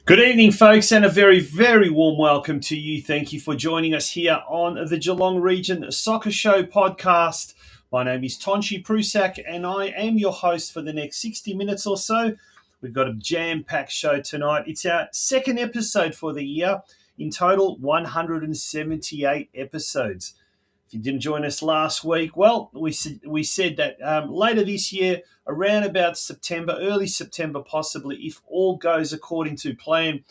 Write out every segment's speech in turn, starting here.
Good evening, folks, and a very, very warm welcome to you. Thank you for joining us here on the Geelong Region Soccer Show podcast. My name is Tonchi Prusak, and I am your host for the next 60 minutes or so. We've got a jam-packed show tonight. It's our second episode for the year. In total, 178 episodes. If you didn't join us last week, well, we said that later this year, around about September, early September possibly, if all goes according to plan,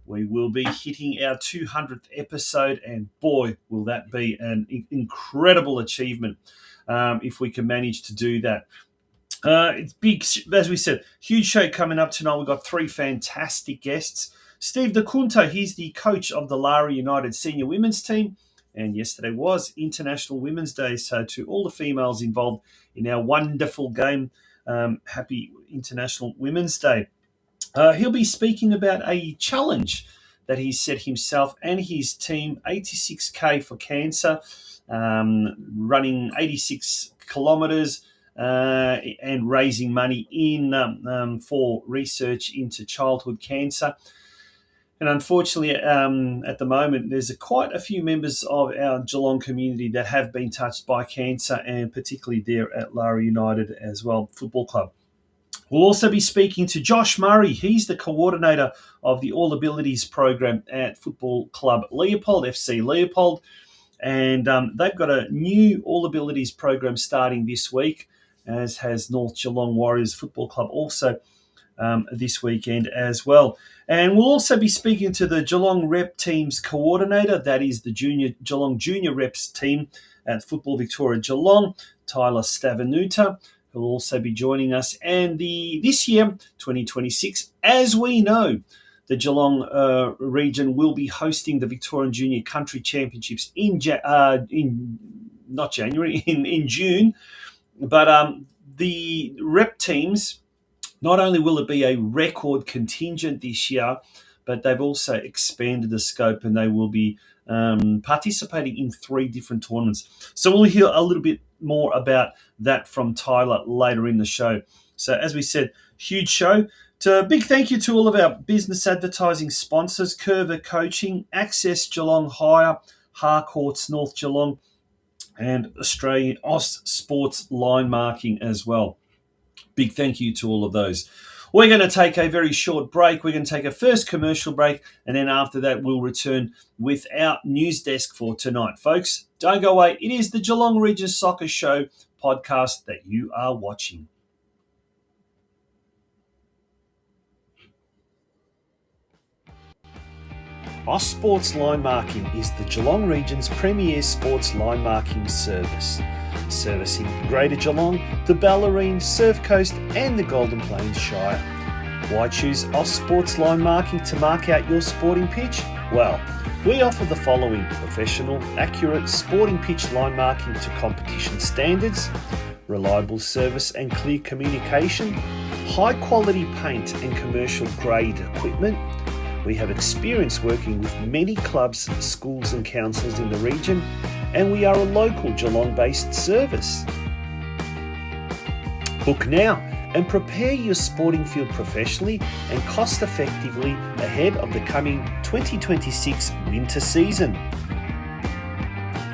we will be hitting our 200th episode, and boy, will that be an incredible achievement if we can manage to do that. It's big, as we said, huge show coming up tonight. We've got three fantastic guests. Steve DeCunto, he's the coach of the Lara United senior women's team. And yesterday was International Women's Day. So to all the females involved in our wonderful game, happy International Women's Day. He'll be speaking about a challenge that he set himself and his team, 86K for cancer, running 86 kilometres and raising money in for research into childhood cancer. And unfortunately, at the moment, there's quite a few members of our Geelong community that have been touched by cancer, and particularly there at Lara United as well, Football Club. We'll also be speaking to Josh Murray. He's the coordinator of the All Abilities program at Football Club Leopold, FC Leopold. And they've got a new All Abilities program starting this week, as has North Geelong Warriors Football Club also this weekend as well. And we'll also be speaking to the Geelong Rep Team's coordinator, that is the Geelong Junior Reps team at Football Victoria Geelong, Tyler Stavanuta, who will also be joining us. And this year, 2026, as we know, the Geelong region will be hosting the Victorian Junior Country Championships in June. But the Rep teams, not only will it be a record contingent this year, but they've also expanded the scope, and they will be participating in 3 different tournaments. So we'll hear a little bit more about that from Tyler later in the show. So as we said, huge show. So a big thank you to all of our business advertising sponsors, Curva Coaching, Access Geelong Hire, Harcourts North Geelong, and Australian Aus Sports Line Marking as well. Big thank you to all of those. We're going to take a very short break. We're going to take a first commercial break, and then after that, we'll return with our news desk for tonight. Folks, don't go away. It is the Geelong Region Soccer Show podcast that you are watching. Aus Sports Line Marking is the Geelong Region's premier sports line marking service, servicing Greater Geelong, the Bellarine, Surf Coast and the Golden Plains Shire. Why choose Aus Sports Line Marking to mark out your sporting pitch? Well, we offer the following: professional, accurate sporting pitch line marking to competition standards, reliable service and clear communication, high quality paint and commercial grade equipment. We have experience working with many clubs, schools and councils in the region, and we are a local Geelong-based service. Book now and prepare your sporting field professionally and cost-effectively ahead of the coming 2026 winter season.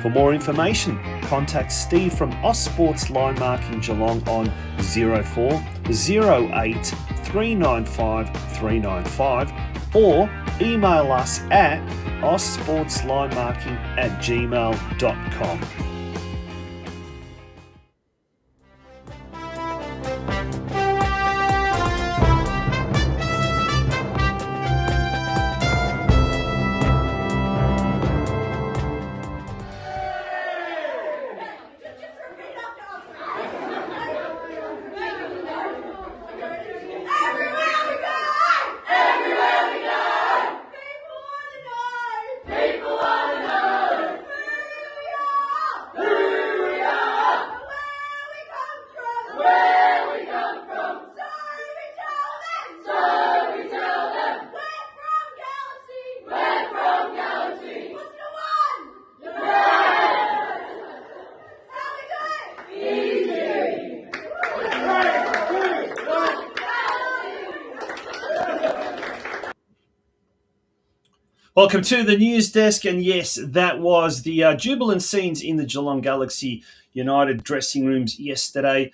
For more information, contact Steve from Aus Sports Line Marking Geelong on 04 08 395 395 or email us at aussportslinemarking@gmail.com. Welcome to the news desk, and yes, that was the jubilant scenes in the Geelong Galaxy United dressing rooms yesterday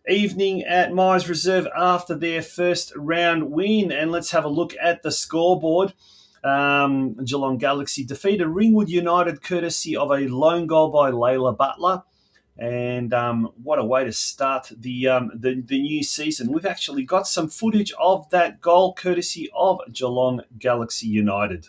evening at Myers Reserve after their first round win. And let's have a look at the scoreboard. Geelong Galaxy defeated Ringwood United courtesy of a lone goal by Layla Butler. And what a way to start the new season. We've actually got some footage of that goal courtesy of Geelong Galaxy United.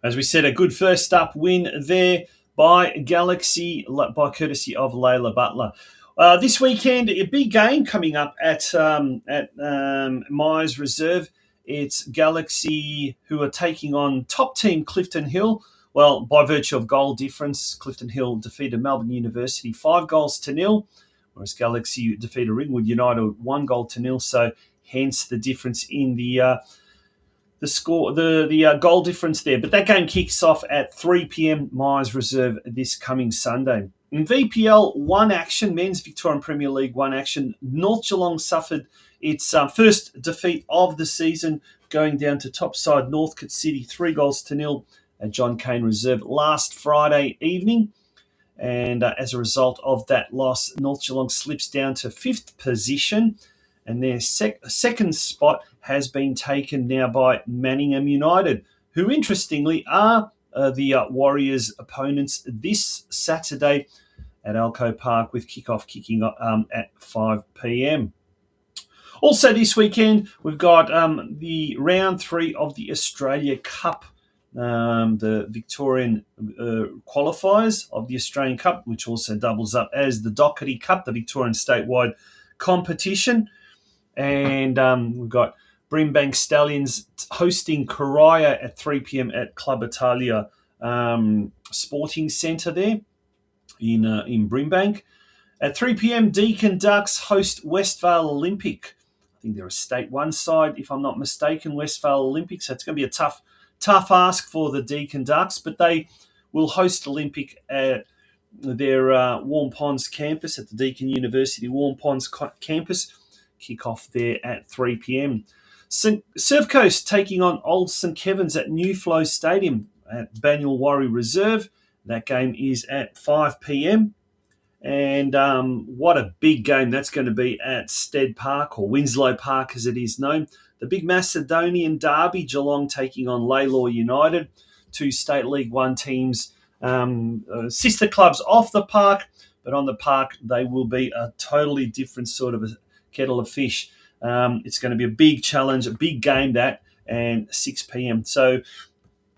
As we said, a good first up win there by Galaxy, by courtesy of Layla Butler. This weekend, a big game coming up at Myers Reserve. It's Galaxy who are taking on top team Clifton Hill. Well, by virtue of goal difference, Clifton Hill defeated Melbourne University 5-0, whereas Galaxy defeated Ringwood United 1-0. So hence the difference in the score, the goal difference there. But that game kicks off at 3 p.m. Myers Reserve this coming Sunday. In VPL 1 action, Men's Victorian Premier League 1 action, North Geelong suffered its first defeat of the season, going down to top side Northcote City 3-0 at John Cain Reserve last Friday evening. And as a result of that loss, North Geelong slips down to 5th position. And their second spot has been taken now by Manningham United, who interestingly are the Warriors' opponents this Saturday at Alco Park, with kickoff kicking at 5 p.m. Also this weekend, we've got the round 3 of the Australia Cup, the Victorian qualifiers of the Australian Cup, which also doubles up as the Doherty Cup, the Victorian statewide competition. And we've got Brimbank Stallions hosting Karaya at 3 p.m. at Club Italia Sporting Centre there in Brimbank. At 3 p.m, Deakin Ducks host Westvale Olympic. I think they're a State 1 side, if I'm not mistaken, Westvale Olympic. So it's going to be a tough ask for the Deakin Ducks, but they will host Olympic at their Warm Ponds campus, at the Deakin University Warm Ponds campus. Kick off there at 3 p.m. Surf Coast taking on Old St Kevin's at New Flow Stadium at Banyul Warri Reserve. That game is at 5 p.m. And what a big game that's going to be at Stead Park, or Winslow Park as it is known. The big Macedonian derby, Geelong taking on Laylaw United, 2 State League 1 teams, sister clubs off the park, but on the park they will be a totally different sort of a kettle of fish. It's going to be a big challenge, a big game that, and 6 p.m. So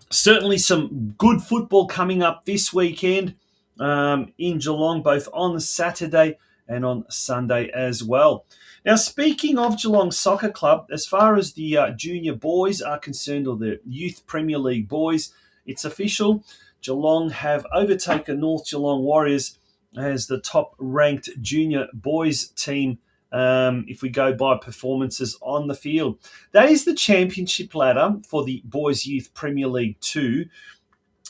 certainly some good football coming up this weekend in Geelong, both on Saturday and on Sunday as well. Now, speaking of Geelong Soccer Club, as far as the junior boys are concerned, or the Youth Premier League boys, it's official. Geelong have overtaken North Geelong Warriors as the top-ranked junior boys team if we go by performances on the field. That is the championship ladder for the Boys Youth Premier League 2.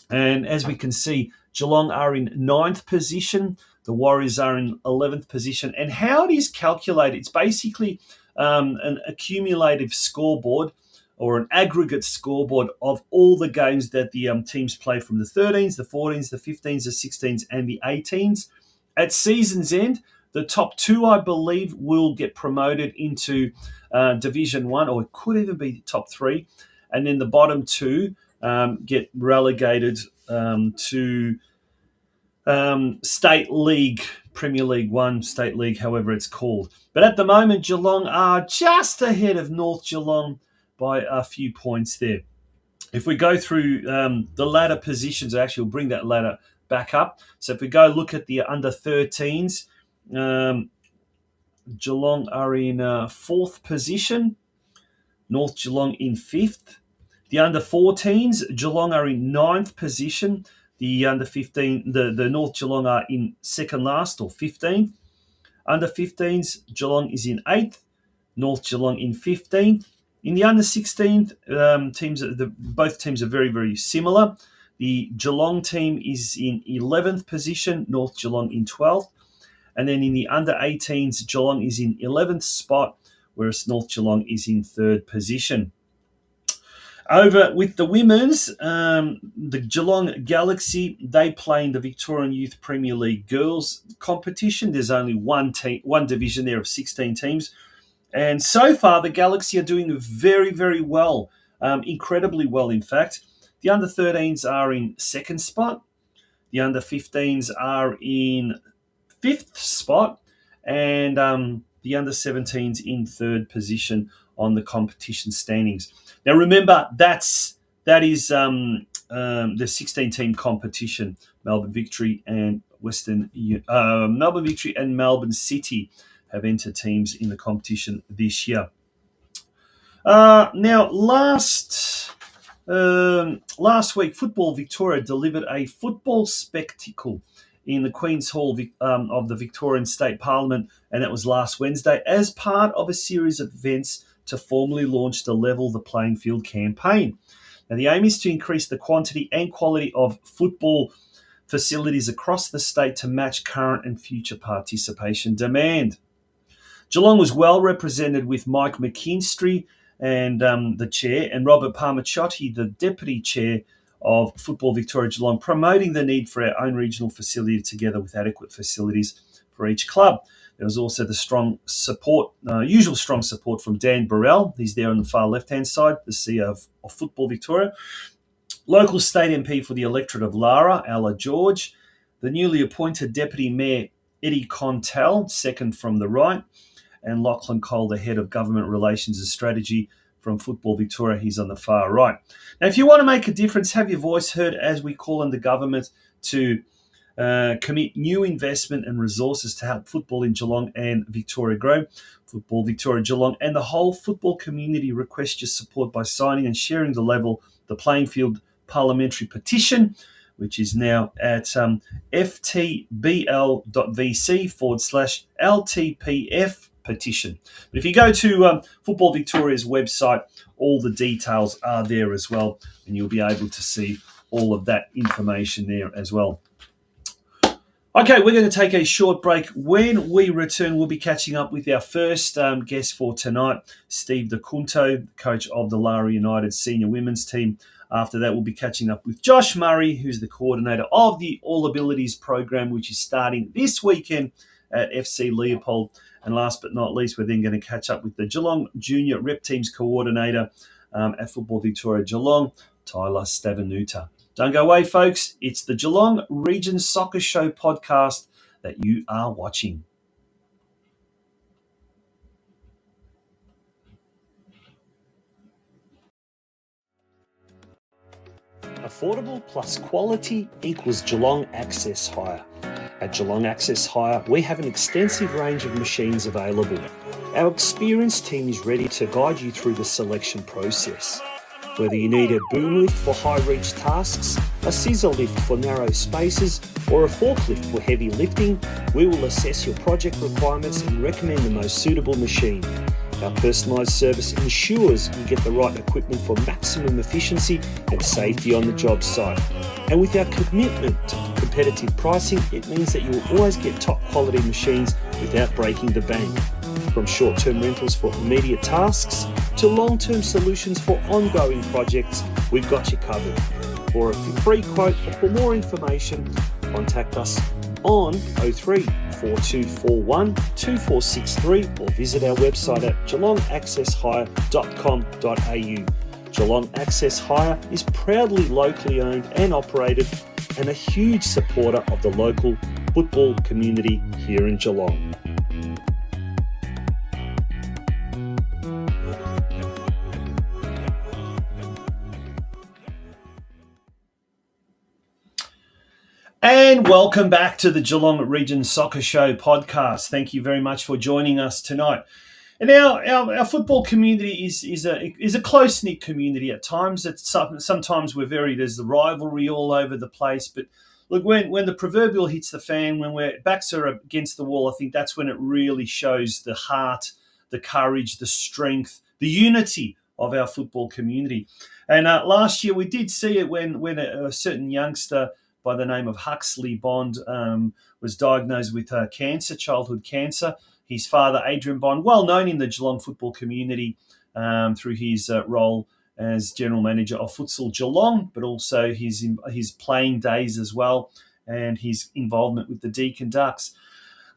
And as we can see, Geelong are in 9th position. The Warriors are in 11th position. And how it is calculated, it's basically an accumulative scoreboard, or an aggregate scoreboard of all the games that the teams play, from the 13s, the 14s, the 15s, the 16s, and the 18s. At season's end, the top 2, I believe, will get promoted into Division 1, or it could even be the top 3. And then the bottom 2 get relegated to State League, Premier League 1, State League, however it's called. But at the moment, Geelong are just ahead of North Geelong by a few points there. If we go through the ladder positions, actually we'll bring that ladder back up. So if we go look at the under 13s, Geelong are in 4th position, North Geelong in 5th. The under 14s, Geelong are in 9th position. The under 15, the North Geelong are in second last, or 15th. Under 15s, Geelong is in 8th, North Geelong in 15th. In the under 16th, both teams are very, very similar. The Geelong team is in 11th position, North Geelong in 12th. And then in the under 18s, Geelong is in 11th spot, whereas North Geelong is in 3rd position. Over with the women's, the Geelong Galaxy, they play in the Victorian Youth Premier League girls competition. There's only one division there of 16 teams. And so far, the Galaxy are doing very, very well, incredibly well, in fact. The under 13s are in 2nd spot. The under 15s are in 5th spot. And the under 17s in 3rd position on the competition standings. Now, remember, that is the 16-team competition. Melbourne Victory and Melbourne Victory and Melbourne City have entered teams in the competition this year. Now, last week, Football Victoria delivered a football spectacle in the Queen's Hall of the Victorian State Parliament, and that was last Wednesday, as part of a series of events to formally launch the Level the Playing Field campaign. Now, the aim is to increase the quantity and quality of football facilities across the state to match current and future participation demand. Geelong was well represented with Mike McKinstry and the chair, and Robert Parmacciotti, the deputy chair of Football Victoria Geelong, promoting the need for our own regional facility together with adequate facilities for each club. There was also the usual strong support from Dan Burrell. He's there on the far left-hand side, the CEO of Football Victoria. Local state MP for the electorate of Lara, Ella George. The newly appointed Deputy Mayor, Eddie Contell, second from the right. And Lachlan Cole, the head of Government Relations and Strategy from Football Victoria. He's on the far right. Now, if you want to make a difference, have your voice heard as we call on the government to commit new investment and resources to help football in Geelong and Victoria grow. Football Victoria Geelong and the whole football community request your support by signing and sharing the Level the Playing Field parliamentary petition, which is now at ftbl.vc/LTPF petition. But if you go to Football Victoria's website, all the details are there as well, and you'll be able to see all of that information there as well. Okay, we're going to take a short break. When we return, we'll be catching up with our first guest for tonight, Steve DeCunto, coach of the Lara United senior women's team. After that, we'll be catching up with Josh Murray, who's the coordinator of the All Abilities program, which is starting this weekend at FC Leopold. And last but not least, we're then going to catch up with the Geelong Junior Rep Teams coordinator at Football Victoria Geelong, Tyler Stavenuta. Don't go away, folks. It's the Geelong Region Soccer Show podcast that you are watching. Affordable plus quality equals Geelong Access Hire. At Geelong Access Hire, we have an extensive range of machines available. Our experienced team is ready to guide you through the selection process. Whether you need a boom lift for high-reach tasks, a scissor lift for narrow spaces, or a forklift for heavy lifting, we will assess your project requirements and recommend the most suitable machine. Our personalised service ensures you get the right equipment for maximum efficiency and safety on the job site. And with our commitment to competitive pricing, it means that you will always get top quality machines without breaking the bank. From short-term rentals for immediate tasks to long-term solutions for ongoing projects, we've got you covered. For a free quote or for more information, contact us on 03 4241 2463 or visit our website at geelongaccesshire.com.au. Geelong Access Hire is proudly locally owned and operated and a huge supporter of the local football community here in Geelong. And welcome back to the Geelong Region Soccer Show podcast. Thank you very much for joining us tonight. And our football community is a close-knit community at times. Sometimes there's the rivalry all over the place. But look, when the proverbial hits the fan, when we're backs are against the wall, I think that's when it really shows the heart, the courage, the strength, the unity of our football community. And last year we did see it when a certain youngster by the name of Huxley Bond was diagnosed with cancer, childhood cancer. His father, Adrian Bond, well known in the Geelong football community through his role as general manager of Futsal Geelong, but also his playing days as well, and his involvement with the Deakin Ducks.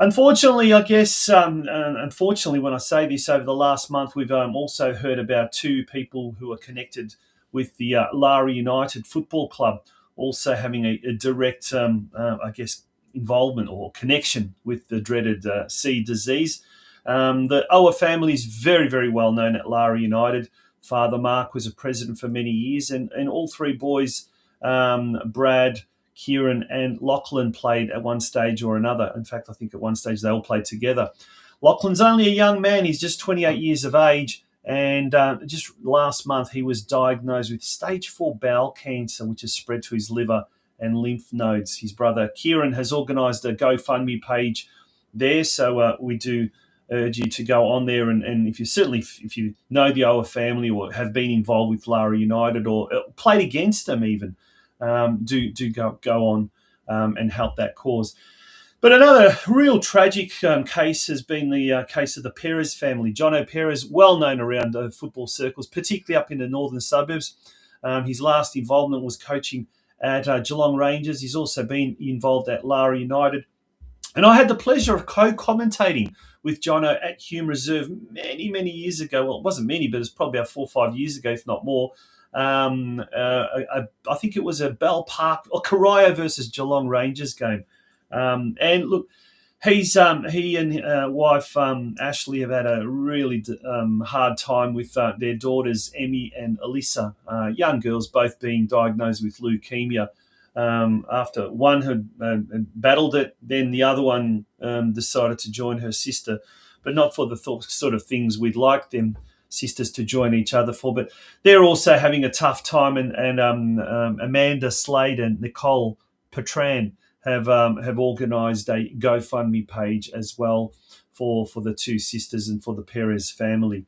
Unfortunately, I guess, unfortunately, when I say this, over the last month, we've also heard about two people who are connected with the Lara United Football Club also having a direct, I guess, involvement or connection with the dreaded C disease. The Ower family is very, very well known at Lara United. Father Mark was a president for many years, and all three boys, Brad, Kieran and Lachlan, played at one stage or another. In fact, I think at one stage they all played together. Lachlan's only a young man. He's just 28 years of age. And just last month, he was diagnosed with stage 4 bowel cancer, which has spread to his liver and lymph nodes. His brother Kieran has organised a GoFundMe page there. So we do urge you to go on there. And if you know the Ower family or have been involved with Lara United or played against them even, do go on and help that cause. But another real tragic case has been the case of the Perez family. Jono Perez, well known around football circles, particularly up in the northern suburbs. His last involvement was coaching at Geelong Rangers. He's also been involved at Lara United. And I had the pleasure of co-commentating with Jono at Hume Reserve many, many years ago. Well, it wasn't many, but it was probably about 4 or 5 years ago, if not more. I think it was a Bell Park or Corio versus Geelong Rangers game. And look, he and wife Ashley have had a really hard time with their daughters Emmy and Alyssa, young girls, both being diagnosed with leukemia. After one had battled it, then the other one decided to join her sister, but not for the sort of things we'd like them sisters to join each other for. But they're also having a tough time, and Amanda Slade and Nicole Petran have organised a GoFundMe page as well for the two sisters and for the Perez family.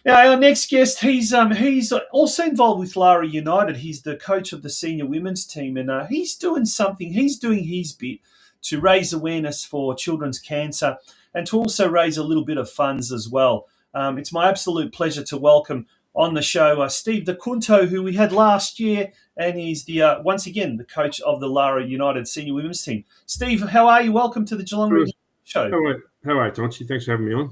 Now, our next guest, he's also involved with Lara United. He's the coach of the senior women's team, and he's doing something. He's doing his bit to raise awareness for children's cancer and to also raise a little bit of funds as well. It's my absolute pleasure to welcome on the show Steve DeCunto, who we had last year, and he's the once again the coach of the Lara United senior women's team. Steve, how are you? Welcome to the Geelong Region Show. How are you, Tonchi? Thanks for having me on.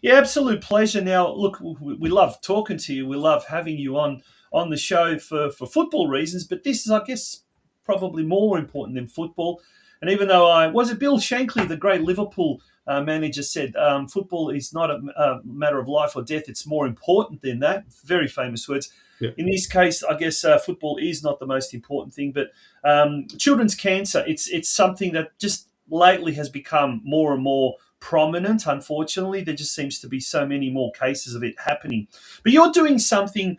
Yeah, absolute pleasure. Now, look, we love talking to you. We love having you on the show for football reasons, but this is, I guess, probably more important than football. And even though was it Bill Shankly, the great Liverpool manager, said football is not a matter of life or death, it's more important than that. Very famous words. Yeah. In this case, I guess football is not the most important thing, but children's cancer, it's something that just lately has become more and more prominent. Unfortunately, there just seems to be so many more cases of it happening. But you're doing something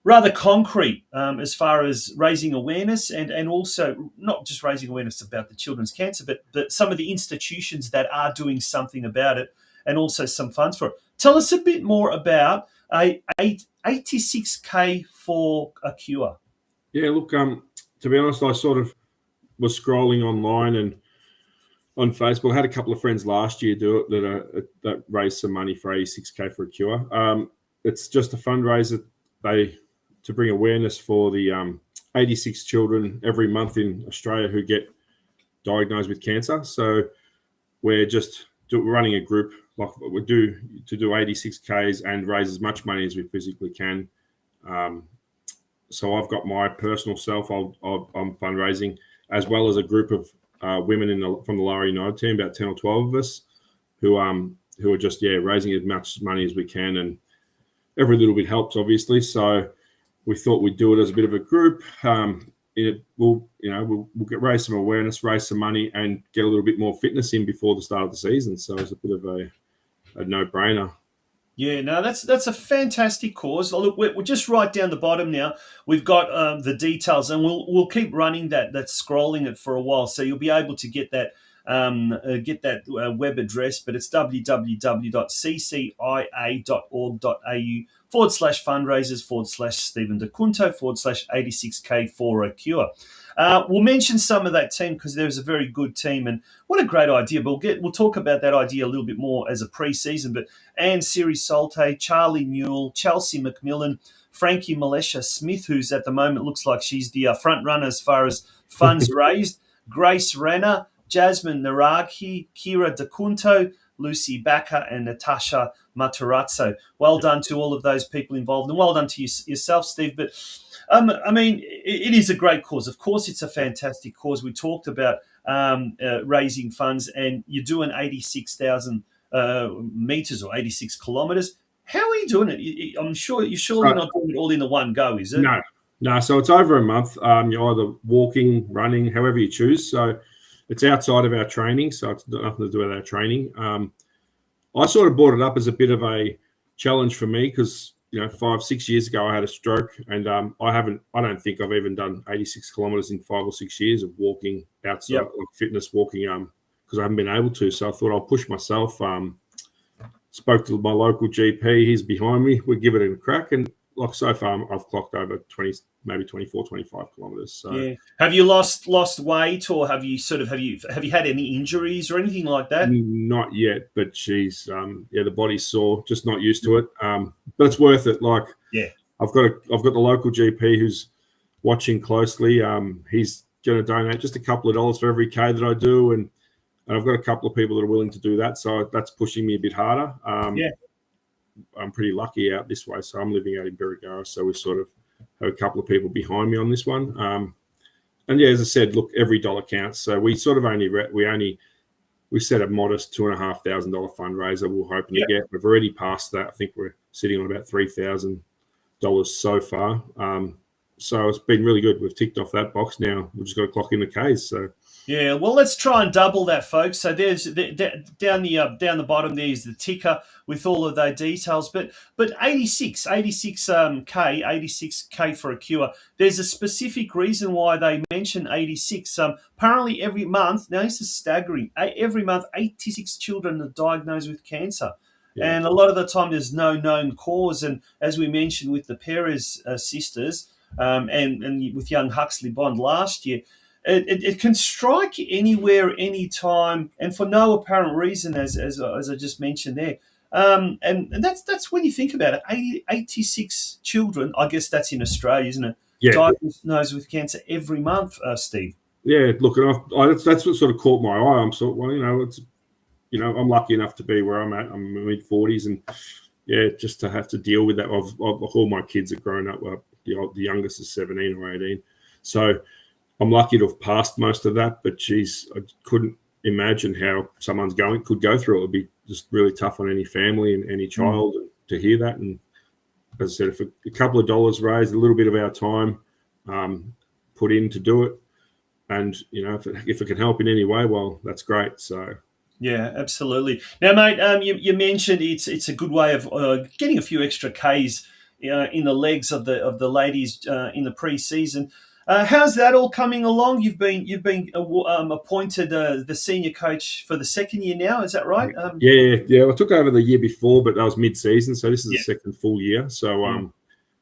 rather concrete as far as raising awareness and also not just raising awareness about the children's cancer, but some of the institutions that are doing something about it and also some funds for it. Tell us a bit more about 86K for a cure. Yeah, look, to be honest, I sort of was scrolling online and on Facebook. I had a couple of friends last year do it that raised some money for 86K for a cure. It's just a fundraiser to bring awareness for the 86 children every month in Australia who get diagnosed with cancer. So we're just running a group like we do to do 86Ks and raise as much money as we physically can. So I've got my personal self. I'm fundraising as well as a group of women from the Lara United team, about 10 or 12 of us, who are just raising as much money as we can, and every little bit helps, obviously. So we thought we'd do it as a bit of a group. We'll raise some awareness, raise some money, and get a little bit more fitness in before the start of the season. So it's a bit of a no-brainer. Yeah, no, that's a fantastic cause. Look, we're just right down the bottom now. We've got the details, and we'll keep running that scrolling it for a while, so you'll be able to get that web address. But it's www.ccia.org.au/fundraisers/Stephen DeCunto/86K for a cure. We'll mention some of that team because there's a very good team, and what a great idea. But we'll talk about that idea a little bit more as a pre-season. But Anne Siri Solte, Charlie Newell, Chelsea McMillan, Frankie Malesha Smith, who's at the moment looks like she's the front runner as far as funds raised, Grace Renner, Jasmine Naraghi, Kira DeCunto, Lucy Backer, and Natasha Matarazzo. Well done to all of those people involved, and well done to yourself, Steve. But I mean, it is a great cause. Of course, it's a fantastic cause. We talked about raising funds, and you're doing 86,000 meters or 86 kilometers. How are you doing it? I'm sure you're surely not doing it all in the one go, is it? No. So it's over a month. You're either walking, running, however you choose. So it's outside of our training. So it's nothing to do with our training. I sort of brought it up as a bit of a challenge for me because 5-6 years ago I had a stroke, and I don't think I've even done 86 kilometers in 5 or 6 years of walking outside, like fitness walking, because I haven't been able to. So I thought I'll push myself. Spoke to my local GP. He's behind me. We'll give it a crack. And like so far, I've clocked over 20, maybe 24, 25 kilometers. So yeah. Have you lost weight, or have you had any injuries or anything like that? Not yet, but she's the body's sore, just not used to it. But it's worth it. Like, yeah, I've got the local GP who's watching closely. He's going to donate just a couple of dollars for every K that I do, and I've got a couple of people that are willing to do that. So that's pushing me a bit harder. I'm pretty lucky out this way. So I'm living out in Birregurra, so we sort of have a couple of people behind me on this one. And yeah, as I said, look, every dollar counts. So we sort of we set a modest $2,500 fundraiser we're hoping to get. We've already passed that. I think we're sitting on about $3,000 so far. So it's been really good. We've ticked off that box now. We've just got to clock in the Ks. So yeah, well, let's try and double that, folks. So there's down the bottom there's the ticker with all of those details. But 86K for a cure. There's a specific reason why they mention 86. Apparently every month, now this is staggering, every month 86 children are diagnosed with cancer. Yeah. And a lot of the time there's no known cause. And as we mentioned with the Perez sisters and with young Huxley Bond last year, it can strike anywhere, anytime, and for no apparent reason, as I just mentioned there. And that's when you think about it. 86 children, I guess that's in Australia, isn't it? Yeah. Diagnosed with cancer every month, Steve. Yeah, look, that's what sort of caught my eye. I'm sort of, I'm lucky enough to be where I'm at. I'm in my mid-40s, and yeah, just to have to deal with that. All my kids have grown up. Well, the youngest is 17 or 18, so I'm lucky to have passed most of that, but I couldn't imagine how someone's could go through it. It would be just really tough on any family and any child to hear that. And as I said, if a couple of dollars raised, a little bit of our time put in to do it, and if it can help in any way, well, that's great. So yeah, absolutely. Now, mate, you mentioned it's a good way of getting a few extra Ks in the legs of the ladies in the pre-season. How's that all coming along? You've been appointed the senior coach for the second year now. Is that right? Yeah. I took over the year before, but that was mid-season, so this is the second full year. So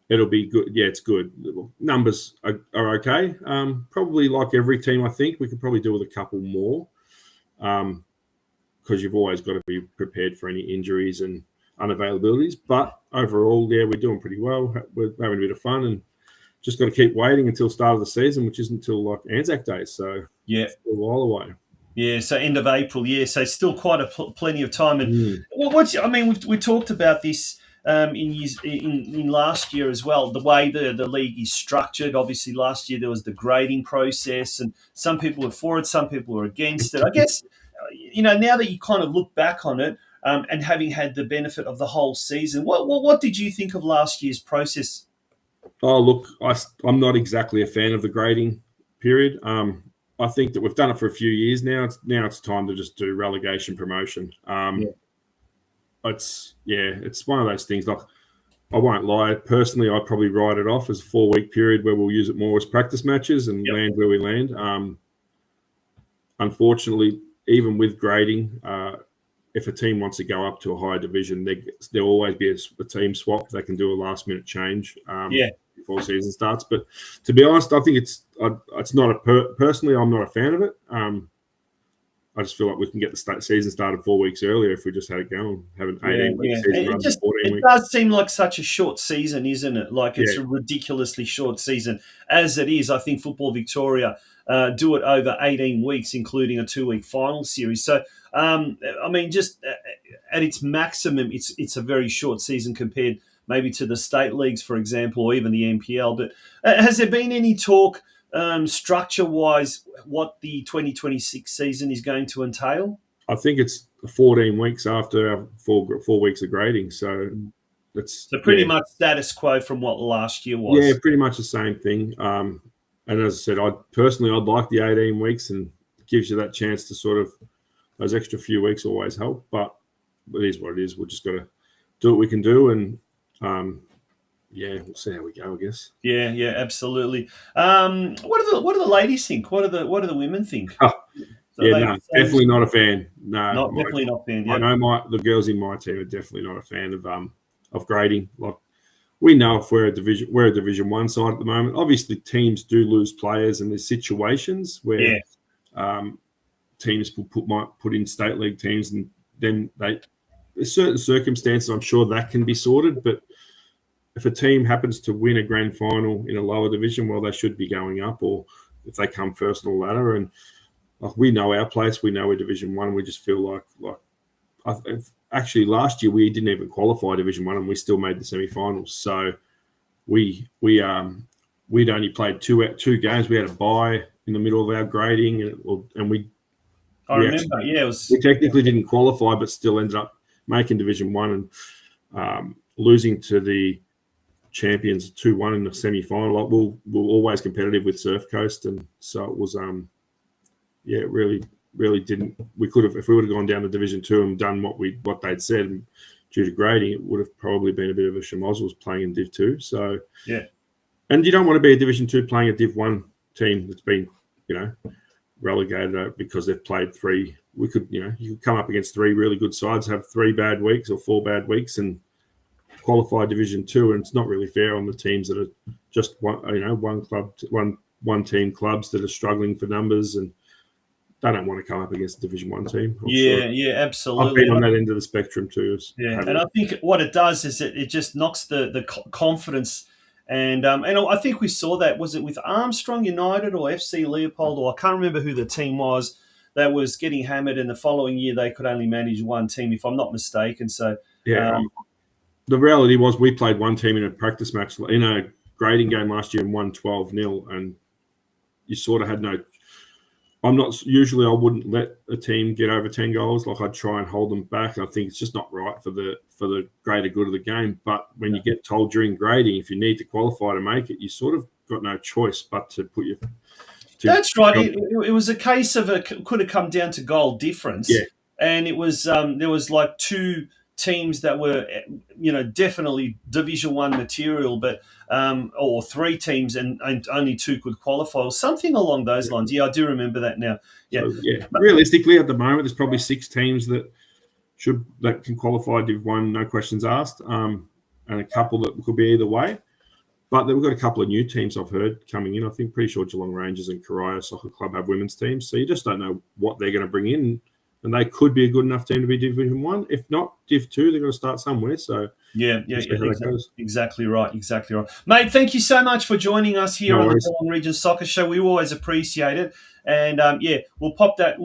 it'll be good. Yeah, it's good. Numbers are okay. Probably like every team, I think we could probably do with a couple more, because you've always got to be prepared for any injuries and unavailabilities. But overall, yeah, we're doing pretty well. We're having a bit of fun and just got to keep waiting until start of the season, which isn't until like Anzac Day. So yeah, a while away. Yeah, so end of April. Yeah, so still quite plenty of time. And we talked about this in last year as well. The way the league is structured. Obviously, last year there was the grading process, and some people were for it, some people were against it. I guess now that you kind of look back on it, and having had the benefit of the whole season, what did you think of last year's process? Oh, look, I'm not exactly a fan of the grading period. I think that we've done it for a few years now. It's time to just do relegation promotion. it's one of those things. Like, I won't lie. Personally, I'd probably write it off as a 4-week period where we'll use it more as practice matches and land where we land. Unfortunately, even with grading, if a team wants to go up to a higher division, there'll always be a team swap. They can do a last-minute change before season starts. But to be honest, I think it's not personally, I'm not a fan of it. I just feel like we can get the season started 4 weeks earlier if we just had it going, have an 18-week season rather than 14 weeks. It does seem like such a short season, isn't it? Like, it's a ridiculously short season. As it is, I think Football Victoria do it over 18 weeks, including a 2-week final series. So, I mean, just at its maximum, it's a very short season compared maybe to the state leagues, for example, or even the NPL. But has there been any talk structure-wise what the 2026 season is going to entail? I think it's 14 weeks after our 4 weeks of grading. So it's pretty much status quo from what last year was. Yeah, pretty much the same thing. And as I said, I'd like the 18 weeks, and it gives you that chance to sort of, those extra few weeks always help. But it is what it is. We're just got to do what we can do, and we'll see how we go, I guess. Yeah, absolutely. What do the ladies think? What do the women think? Definitely not a fan. No, definitely not a fan. Yep. I know the girls in my team are definitely not a fan of grading. Like, we know if we're a Division 1 side at the moment. Obviously, teams do lose players, and there's situations where teams might put in state league teams, and then there's certain circumstances. I'm sure that can be sorted, but if a team happens to win a grand final in a lower division, well, they should be going up, or if they come first on the ladder. And we know our place. We know we're Division 1. We just feel like actually last year we didn't even qualify Division 1, and we still made the semi-finals. So we'd only played two games. We had a bye in the middle of our grading, and we technically didn't qualify, but still ended up making Division 1 and losing to the champions 2-1 in the semi-final. Like, we're always competitive with Surf Coast, and so it was really didn't. We could have, if we would have gone down to Division 2 and done what they'd said, and due to grading, it would have probably been a bit of a schmozzle playing in Div 2. So and you don't want to be a Division 2 playing a Div 1 team that's been relegated because they've played 3. You could come up against 3 really good sides, have 3 bad weeks or 4 bad weeks, and qualify Division 2, and it's not really fair on the teams that are just one team clubs that are struggling for numbers, and they don't want to come up against a Division 1 team. Absolutely. I've been on that end of the spectrum too. And I think what it does is it just knocks the confidence, and I think we saw that. Was it with Armstrong United or FC Leopold, or I can't remember who the team was that was getting hammered, and the following year they could only manage one team, if I'm not mistaken. So the reality was we played one team in a practice match in a grading game last year and won 12-0, and you sort of had no. I wouldn't let a team get over 10 goals. Like, I'd try and hold them back. I think it's just not right for the greater good of the game. But when you get told during grading, if you need to qualify to make it, you sort of got no choice but to put your. That's right. It was a case of could have come down to goal difference. Yeah. And it was there was like 2 teams that were, definitely Division 1 material, but or 3 teams and only 2 could qualify, or something along those lines. Yeah, I do remember that now. Yeah, so, realistically, at the moment, there's probably 6 teams that can qualify Div 1, no questions asked, and a couple that could be either way. But we've got a couple of new teams I've heard coming in. I think pretty sure Geelong Rangers and Karaya Soccer Club have women's teams, so you just don't know what they're going to bring in. And they could be a good enough team to be Division 1. If not Div 2, they've got to start somewhere. So exactly right. Mate, thank you so much for joining us here on the Geelong Region Soccer Show. We always appreciate it. And we'll pop that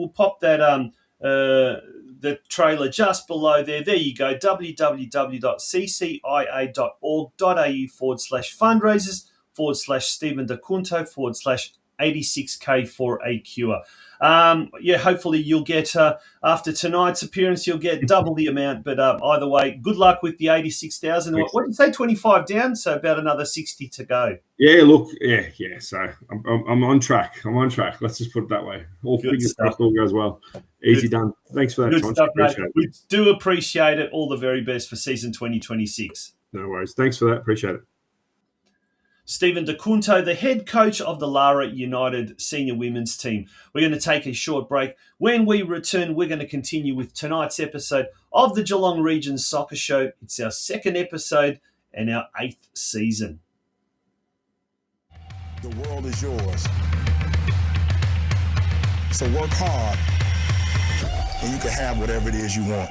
the trailer just below there. There you go, www.ccia.org.au/fundraisers/Stephen DeCunto/86K for a cure. Yeah, hopefully you'll get, after tonight's appearance, you'll get double the amount. But either way, good luck with the 86,000. What did you say, 25 down? So about another 60 to go. Yeah, look, yeah. So I'm on track. Let's just put it that way. All fingers crossed, all goes well. Easy done. Thanks for that, Good Tonch. stuff, mate. Appreciate it. We do appreciate it. All the very best for season 2026. No worries. Thanks for that. Appreciate it. Stephen DeCunto, the head coach of the Lara United senior women's team. We're going to take a short break. When we return, we're going to continue with tonight's episode of the Geelong Region Soccer Show. It's our second episode and our 8th season. The world is yours. So work hard, and you can have whatever it is you want.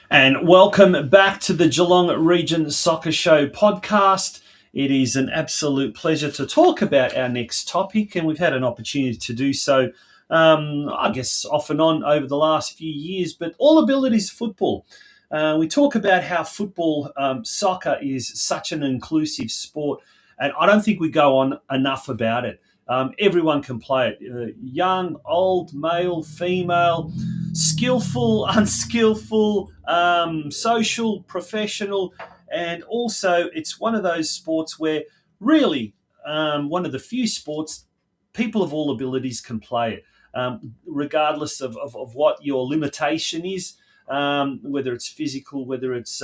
And welcome back to the Geelong Region Soccer Show podcast. It is an absolute pleasure to talk about our next topic, and we've had an opportunity to do so, I guess, off and on over the last few years, but all abilities football. We talk about how football, soccer is such an inclusive sport, and I don't think we go on enough about it. Everyone can play it, young, old, male, female, skillful, unskillful, social, professional, and also it's one of those sports where really one of the few sports people of all abilities can play it, regardless of what your limitation is, whether it's physical, whether it's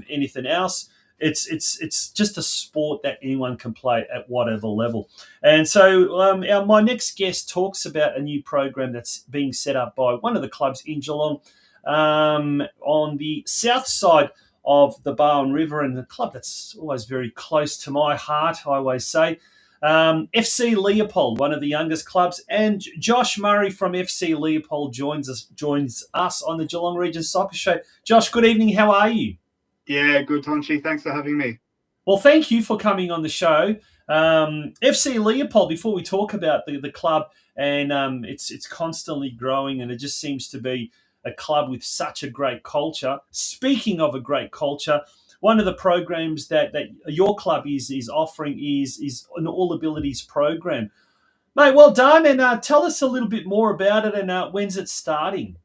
anything else. It's just a sport that anyone can play at whatever level. And so my next guest talks about a new program that's being set up by one of the clubs in Geelong on the south side of the Barwon River, and the club that's always very close to my heart, I always say. FC Leopold, one of the youngest clubs, and Josh Murray from FC Leopold joins us on the Geelong Region Soccer Show. Josh, good evening. How are you? Yeah, good, Tonchi. Thanks for having me. Well, thank you for coming on the show. FC Leopold, before we talk about the club, and it's constantly growing, and it just seems to be a club with such a great culture. Speaking of a great culture, one of the programs that your club is offering is an All Abilities program. Mate, well done, and tell us a little bit more about it, and when's it starting?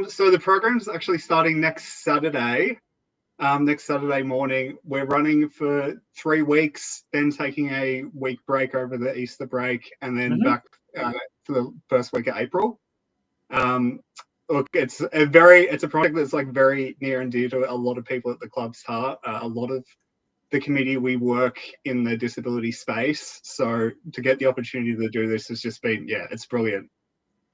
So the program's actually starting next Saturday. Next Saturday morning. We're running for 3 weeks, then taking a week break over the Easter break, and then back for the first week of April. Look, it's a project that's like very near and dear to a lot of people at the club's heart. A lot of the committee, we work in the disability space, so to get the opportunity to do this has just been, it's brilliant.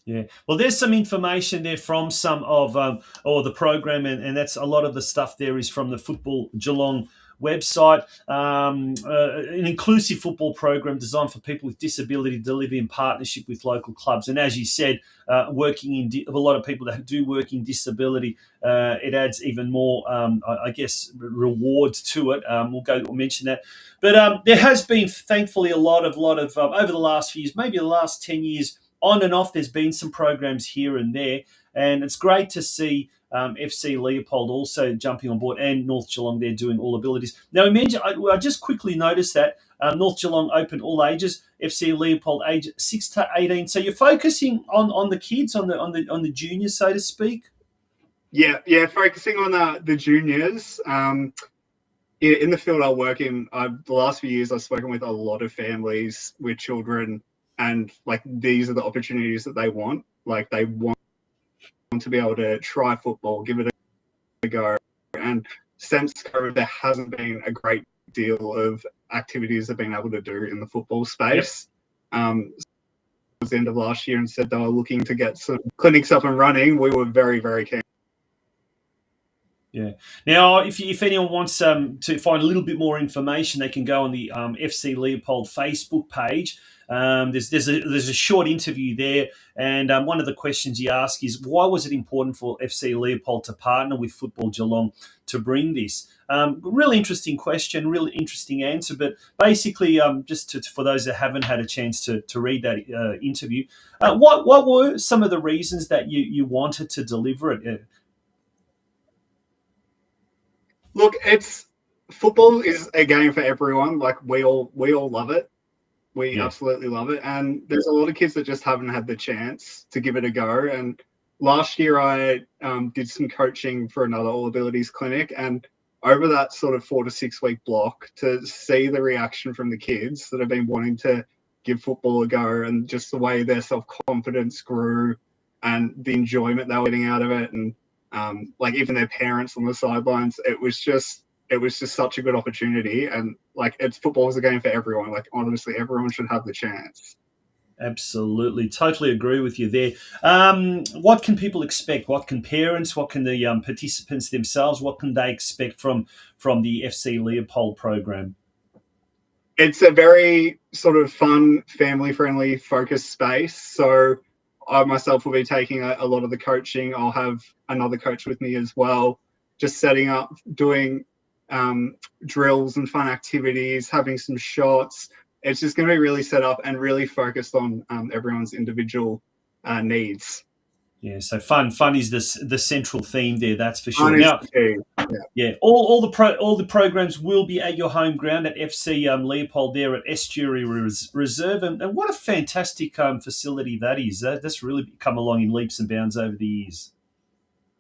Yeah, well, there's some information there from some of the program, and that's a lot of the stuff there is from the Football Geelong website. An inclusive football program designed for people with disability, delivered in partnership with local clubs. And as you said, working in a lot of people that do work in disability, it adds even more, I guess, rewards to it. We'll mention that. But there has been, thankfully, a lot of over the last few years, maybe the last 10 years. On and off, there's been some programs here and there, and it's great to see FC Leopold also jumping on board, and North Geelong there doing all abilities. Now, I just quickly noticed that North Geelong open all ages, FC Leopold age 6 to 18. So you're focusing on the kids, on the juniors, so to speak. Yeah, focusing on the juniors. In the field I work in, the last few years I've spoken with a lot of families with children. And like these are the opportunities that they want. Like they want to be able to try football, give it a go. And since COVID, there hasn't been a great deal of activities they've been able to do in the football space. Yep. It was the end of last year and said they were looking to get some clinics up and running. We were very, very keen Yeah. Now, if anyone wants to find a little bit more information, they can go on the FC Leopold Facebook page. There's a short interview there, and one of the questions you ask is, why was it important for FC Leopold to partner with Football Geelong to bring this? Really interesting question, really interesting answer. But basically, for those that haven't had a chance to read that interview, what were some of the reasons that you wanted to deliver it? Look, it's football is a game for everyone. Like we all love it. We Yeah. absolutely love it. And there's a lot of kids that just haven't had the chance to give it a go. And last year I did some coaching for another All Abilities clinic, and over that sort of 4 to 6 week block, to see the reaction from the kids that have been wanting to give football a go, and just the way their self-confidence grew and the enjoyment they were getting out of it, and like even their parents on the sidelines, it was just such a good opportunity. And like, it's football is a game for everyone. Like, honestly, everyone should have the chance. Absolutely. Totally agree with you there. What can people expect? What can parents, what can the participants themselves, what can they expect from the FC Leopold program? It's a very sort of fun, family-friendly, focused space. So I myself will be taking a lot of the coaching. I'll have another coach with me as well, just setting up, doing drills and fun activities, having some shots. It's just going to be really set up and really focused on everyone's individual needs. Yeah, so fun is the central theme there. That's for sure. Fun is Now, the key. yeah, all the programs will be at your home ground at FC Leopold there at Estuary Reserve, and what a fantastic facility that is. That's really come along in leaps and bounds over the years.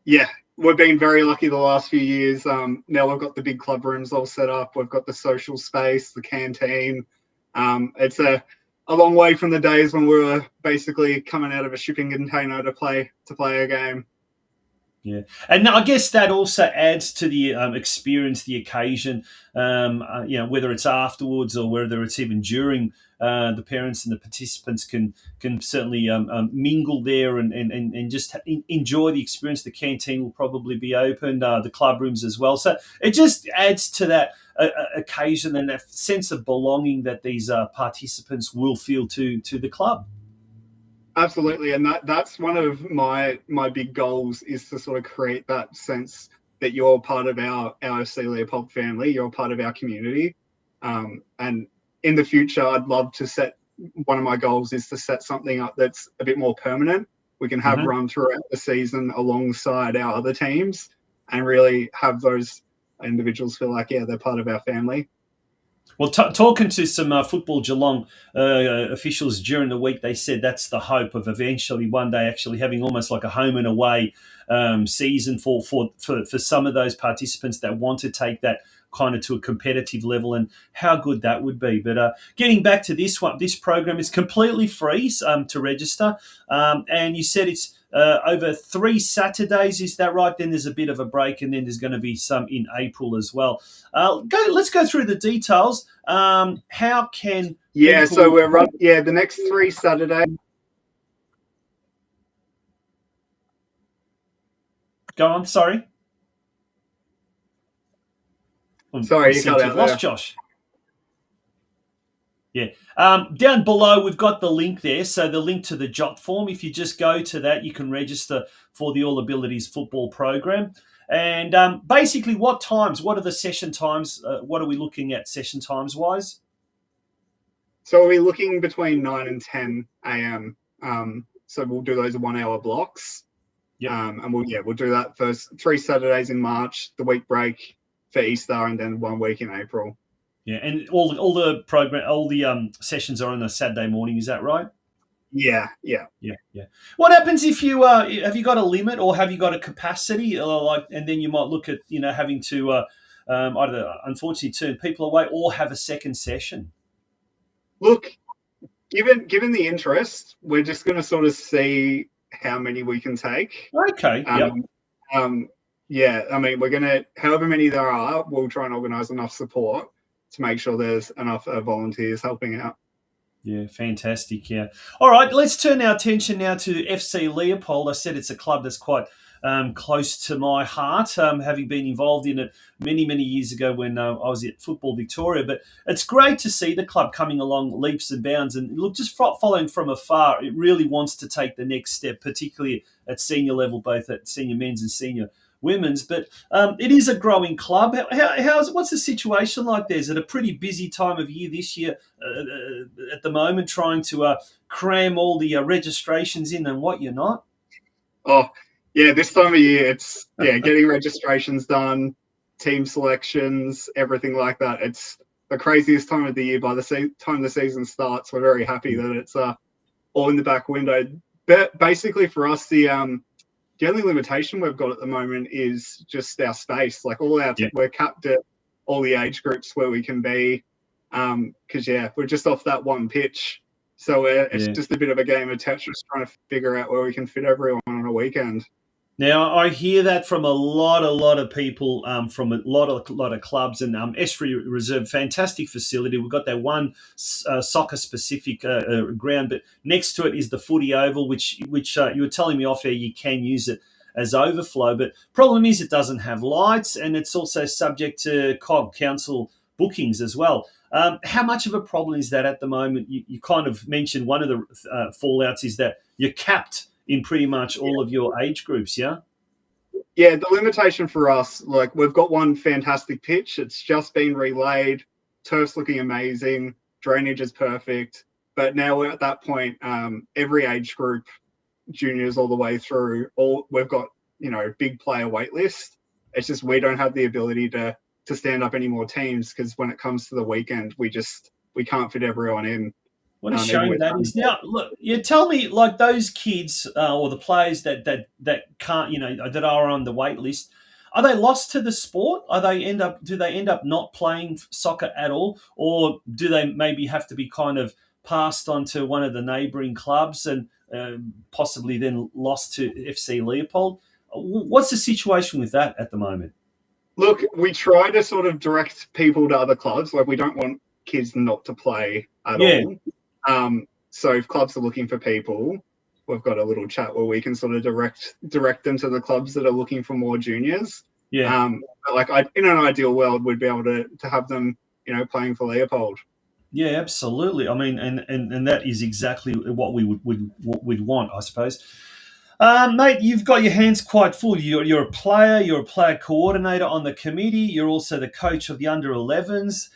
Yeah, we've been very lucky the last few years. Now we've got the big club rooms all set up. We've got the social space, the canteen. It's a long way from the days when we were basically coming out of a shipping container to play a game. Yeah, and I guess that also adds to the experience, the occasion. Whether it's afterwards or whether it's even during, the parents and the participants can certainly mingle there and just enjoy the experience. The canteen will probably be open, the club rooms as well. So it just adds to that occasion and that sense of belonging that these participants will feel to the club. Absolutely, and that's one of my big goals, is to sort of create that sense that you're part of our FC Leopold family, you're part of our community. And in the future, I'd love to set, one of my goals is to set something up that's a bit more permanent. We can have run throughout the season alongside our other teams and really have those individuals feel like, yeah, they're part of our family. Well, talking to some Football Geelong officials during the week, they said that's the hope of eventually one day actually having almost like a home and away season for some of those participants that want to take that kind of to a competitive level, and how good that would be. But getting back to this one, this program is completely free to register, and you said it's over 3 Saturdays, is that right? Then there's a bit of a break, and then there's going to be some in April as well. Let's go through the details. How can so we're the next 3 Saturdays. Go on, sorry. Sorry, you cut out lost there. Josh. Yeah. Down below, we've got the link there. So the link to the Jot form, if you just go to that, you can register for the All Abilities football program. And basically, what are the session times? What are we looking at session times wise? So we're looking between 9 and 10 a.m. So we'll do those 1 hour blocks. Yep. And we'll do that first 3 Saturdays in March, the week break for Easter, and then 1 week in April. Yeah, and all the sessions are on a Saturday morning. Is that right? Yeah. What happens if you have you got a limit, or have you got a capacity, and then you might look at having to either unfortunately turn people away or have a second session? Look, given the interest, we're just going to sort of see how many we can take. Okay. Yeah, I mean, we're going to, however many there are, we'll try and organise enough support to make sure there's enough volunteers helping out. Yeah, fantastic. Yeah. All right, let's turn our attention now to FC Leopold. I said it's a club that's quite close to my heart, having been involved in it many, many years ago when I was at Football Victoria. But it's great to see the club coming along leaps and bounds. And look, just following from afar, it really wants to take the next step, particularly at senior level, both at senior men's and senior women's. But it is a growing club. What's the situation like there? Is it a pretty busy time of year this year at the moment, trying to cram all the registrations in and what you're not? Oh, yeah, this time of year, it's getting registrations done, team selections, everything like that. It's the craziest time of the year. By the time the season starts, we're very happy that it's all in the back window. But basically, for us, the only limitation we've got at the moment is just our space. Like we're capped at all the age groups where we can be, because we're just off that one pitch. So it's just a bit of a game of Tetris, trying to figure out where we can fit everyone on a weekend. Now, I hear that from a lot of people, from a lot of clubs, and Estuary Reserve, fantastic facility. We've got that one soccer-specific ground, but next to it is the footy oval, which you were telling me off air you can use it as overflow. But problem is it doesn't have lights, and it's also subject to council bookings as well. How much of a problem is that at the moment? You kind of mentioned one of the fallouts is that you're capped in pretty much all of your age groups, yeah? Yeah, the limitation for us, like we've got one fantastic pitch. It's just been relaid. Turf's looking amazing. Drainage is perfect. But now we're at that point, every age group, juniors all the way through, we've got, big player wait list. It's just we don't have the ability to stand up any more teams, because when it comes to the weekend, we can't fit everyone in. What a shame that is. Now, look, you tell me, like those kids or the players that can't, that are on the wait list, are they lost to the sport? Do they end up not playing soccer at all, or do they maybe have to be kind of passed on to one of the neighbouring clubs and possibly then lost to FC Leopold? What's the situation with that at the moment? Look, we try to sort of direct people to other clubs. Like we don't want kids not to play at all. So if clubs are looking for people, we've got a little chat where we can sort of direct them to the clubs that are looking for more juniors. Yeah. In an ideal world, we'd be able to have them, playing for Leopold. Yeah, absolutely. I mean, and that is exactly what we'd want, I suppose. Mate, you've got your hands quite full. You're a player. You're a player coordinator on the committee. You're also the coach of the under-11s.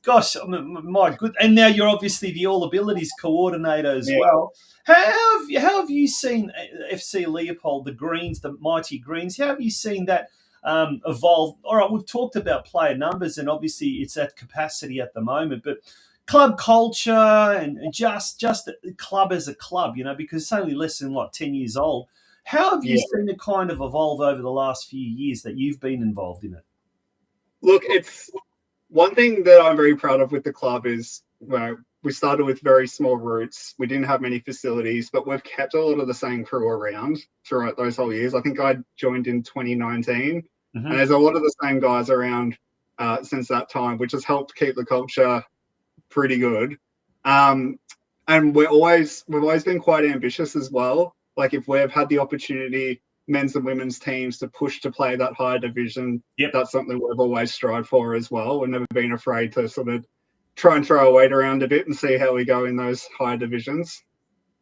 Gosh, my good. And now you're obviously the All Abilities coordinator as well. How have you seen FC Leopold, the Greens, the mighty Greens? How have you seen that evolve? All right, we've talked about player numbers, and obviously it's at capacity at the moment, but club culture and just the club as a club, because it's only less than 10 years old. How have you seen it kind of evolve over the last few years that you've been involved in it? Look, it's one thing that I'm very proud of with the club is we started with very small roots. We didn't have many facilities, but we've kept a lot of the same crew around throughout those whole years. I think I joined in 2019, and there's a lot of the same guys around since that time, which has helped keep the culture pretty good. And we've always been quite ambitious as well. Like if we've had the opportunity, men's and women's teams, to push to play that higher division, that's something we've always strived for as well. We've never been afraid to sort of try and throw our weight around a bit and see how we go in those higher divisions.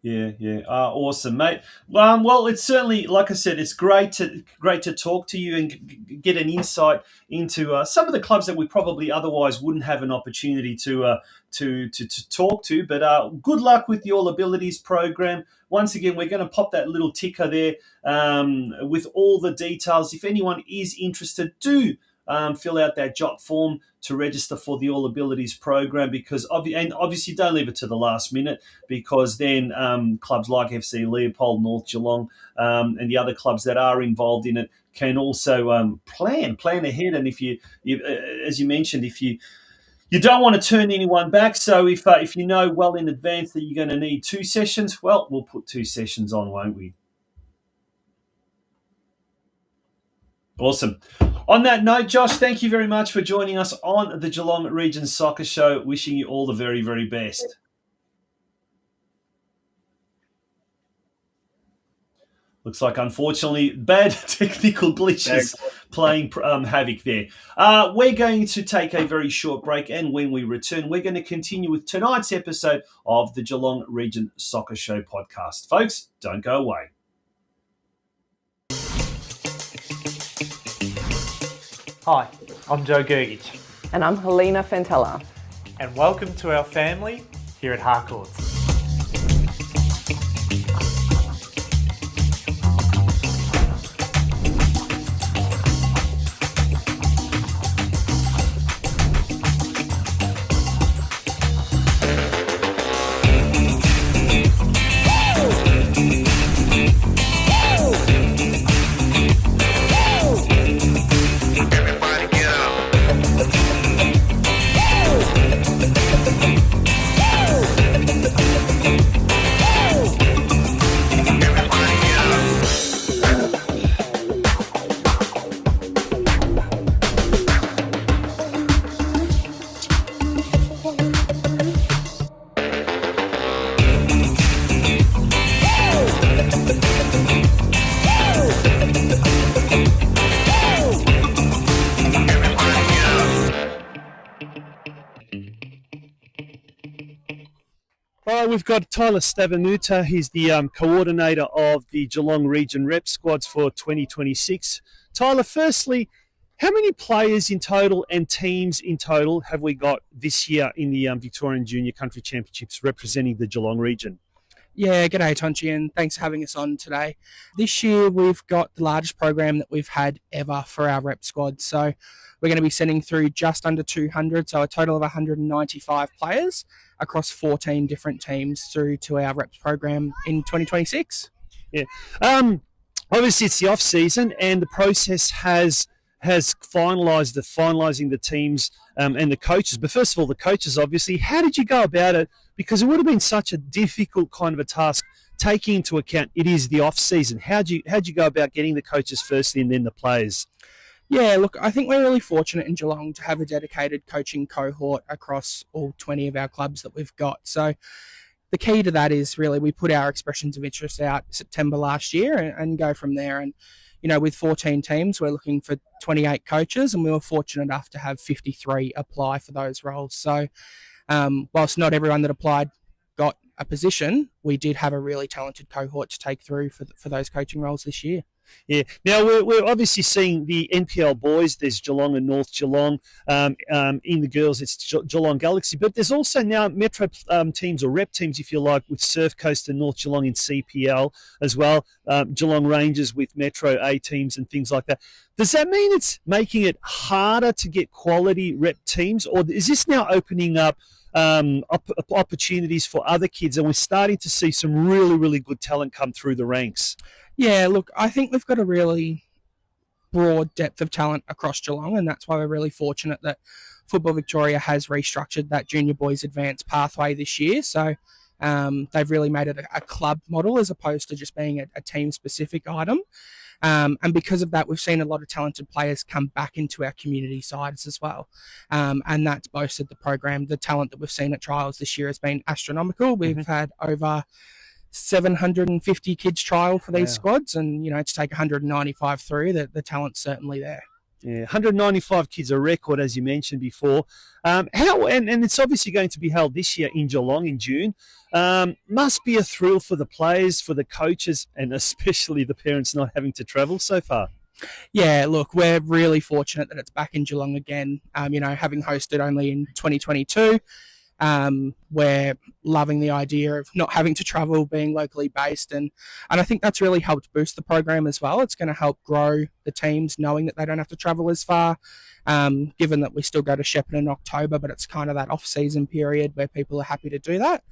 Yeah. Awesome, mate. Well, it's certainly, like I said, it's great to talk to you and get an insight into some of the clubs that we probably otherwise wouldn't have an opportunity to talk to. But good luck with the All Abilities program. Once again, we're going to pop that little ticker there with all the details. If anyone is interested, do fill out that jot form to register for the All Abilities program, and obviously don't leave it to the last minute, because then clubs like FC Leopold, North Geelong, and the other clubs that are involved in it can also plan ahead. And if you as you mentioned, if you don't want to turn anyone back, so if you know well in advance that you're going to need 2 sessions, well, we'll put 2 sessions on, won't we? Awesome. On that note, Josh, thank you very much for joining us on the Geelong Region Soccer Show. Wishing you all the very, very best. Looks like, unfortunately, bad technical glitches playing havoc there. We're going to take a very short break, and when we return, we're going to continue with tonight's episode of the Geelong Region Soccer Show podcast. Folks, don't go away. Hi, I'm Joe Gergich. And I'm Helena Fantella. And welcome to our family here at Harcourts. We've got Tyler Stavanuta. He's the coordinator of the Geelong Region Rep Squads for 2026. Tyler, firstly, how many players in total and teams in total have we got this year in the Victorian Junior Country Championships representing the Geelong region? Yeah, g'day Tonchi, and thanks for having us on today. This year we've got the largest program that we've had ever for our rep squad. So we're going to be sending through just under 200, so a total of 195 players across 14 different teams through to our reps program in 2026. Yeah. Obviously it's the off season and the process has finalising the teams and the coaches. But first of all, the coaches, obviously, how did you go about it? Because it would have been such a difficult kind of a task, taking into account it is the off season. How'd you go about getting the coaches firstly and then the players? Yeah, look, I think we're really fortunate in Geelong to have a dedicated coaching cohort across all 20 of our clubs that we've got. So the key to that is really we put our expressions of interest out September last year and go from there. And, you know, with 14 teams, we're looking for 28 coaches, and we were fortunate enough to have 53 apply for those roles. So whilst not everyone that applied got a position, we did have a really talented cohort to take through for those coaching roles this year. Yeah. Now, we're obviously seeing the NPL boys. There's Geelong and North Geelong. In the girls, it's Geelong Galaxy. But there's also now Metro teams or rep teams, if you like, with Surf Coast and North Geelong in CPL as well. Geelong Rangers with Metro A teams and things like that. Does that mean it's making it harder to get quality rep teams? Or is this now opening up opportunities for other kids? And we're starting to see some really, really good talent come through the ranks. Yeah, look, I think we've got a really broad depth of talent across Geelong, and that's why we're really fortunate that Football Victoria has restructured that junior boys advanced pathway this year. So they've really made it a club model as opposed to just being a team-specific item. And because of that, we've seen a lot of talented players come back into our community sides as well. And that's boosted the program. The talent that we've seen at trials this year has been astronomical. We've had over 750 kids trial for these squads, and you know, to take 195 through, the talent's certainly there. Yeah, 195 kids, a record, as you mentioned before. And it's obviously going to be held this year in Geelong in June. Must be a thrill for the players, for the coaches, and especially the parents not having to travel so far. Yeah, look, we're really fortunate that it's back in Geelong again. You know, having hosted only in 2022. We're loving the idea of not having to travel, being locally based, and I think that's really helped boost the program as well. It's going to help grow the teams knowing that they don't have to travel as far, given that we still go to Shepparton in October, but it's kind of that off-season period where people are happy to do that.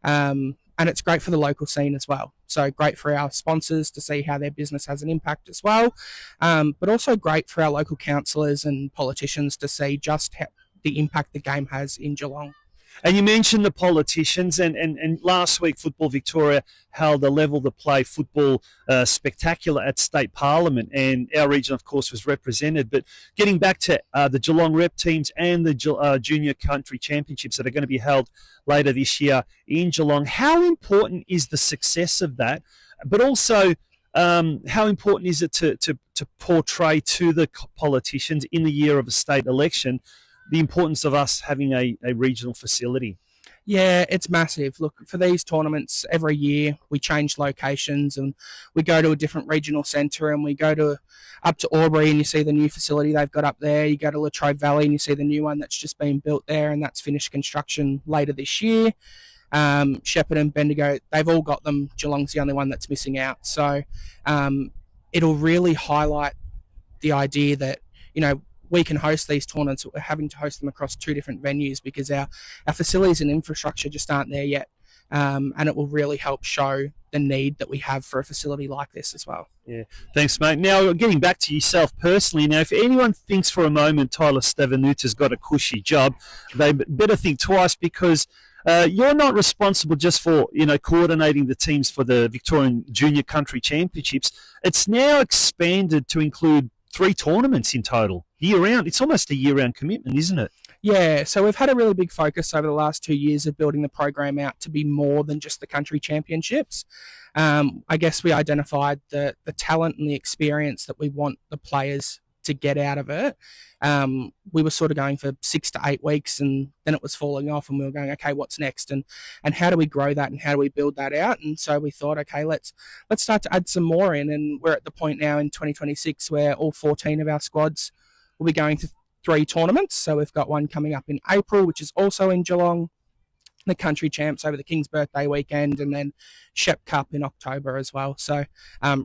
And it's great for the local scene as well. So great for our sponsors to see how their business has an impact as well, but also great for our local councillors and politicians to see just how the impact the game has in Geelong. And you mentioned the politicians, and last week Football Victoria held a Level the Play football spectacular at State Parliament, and our region, of course, was represented. But getting back to the Geelong rep teams and the Junior Country Championships that are going to be held later this year in Geelong, how important is the success of that? But also, How important is it to portray to the politicians in the year of a state election the importance of us having a regional facility? Yeah, it's massive. Look, for these tournaments, every year we change locations and we go to a different regional centre, and we go to up to Albury and you see the new facility they've got up there. You go to Latrobe Valley and you see the new one that's just been built there, and that's finished construction later this year. Shepherd and Bendigo, they've all got them. Geelong's the only one that's missing out. So it'll really highlight the idea that, we can host these tournaments. We're having to host them across two different venues because our facilities and infrastructure just aren't there yet. And it will really help show the need that we have for a facility like this as well. Yeah, thanks, mate. Now, getting back to yourself personally, now, if anyone thinks for a moment Tyler Stevenuta's got a cushy job, they better think twice, because you're not responsible just for, coordinating the teams for the Victorian Junior Country Championships. It's now expanded to include 3 tournaments in total, year-round. It's almost a year-round commitment, isn't it? Yeah, so we've had a really big focus over the last 2 years of building the program out to be more than just the country championships. I guess we identified the talent and the experience that we want the players to get out of it. We were sort of going for 6 to 8 weeks, and then it was falling off, and we were going, okay, what's next? And how do we grow that, and how do we build that out? And so we thought, okay, let's start to add some more in. And we're at the point now in 2026 where all 14 of our squads will be going to 3 tournaments. So we've got one coming up in April, which is also in Geelong, the country champs over the King's birthday weekend, and then Shep Cup in October as well. So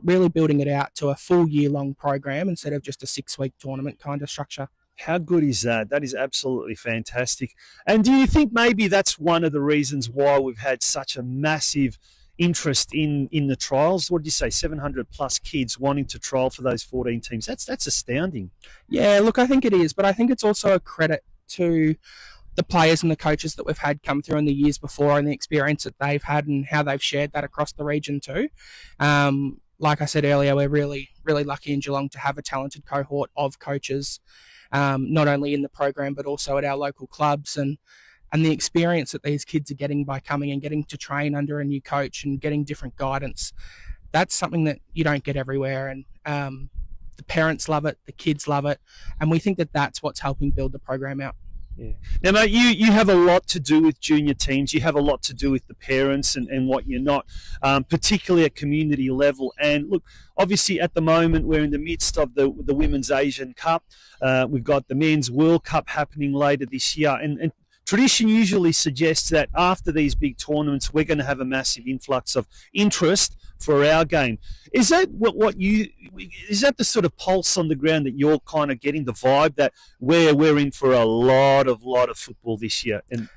really building it out to a full year-long program instead of just a 6-week tournament kind of structure. How good is that? That is absolutely fantastic. And do you think maybe that's one of the reasons why we've had such a massive interest in the trials? What did you say, 700 plus kids wanting to trial for those 14 teams? That's astounding. Yeah, look, I think it is, but I think it's also a credit to the players and the coaches that we've had come through in the years before, and the experience that they've had and how they've shared that across the region too. Like I said earlier, we're really, really lucky in Geelong to have a talented cohort of coaches, not only in the program but also at our local clubs, and the experience that these kids are getting by coming and getting to train under a new coach and getting different guidance. That's something that you don't get everywhere, and the parents love it, the kids love it, and we think that that's what's helping build the program out. Yeah. Now, mate, you have a lot to do with junior teams. You have a lot to do with the parents and what you're not, particularly at community level. And look, obviously at the moment we're in the midst of the Women's Asian Cup. We've got the Men's World Cup happening later this year. And tradition usually suggests that after these big tournaments, we're going to have a massive influx of interest for our game. Is that is that the sort of pulse on the ground that you're kind of getting, the vibe that we're in for a lot of football this year? And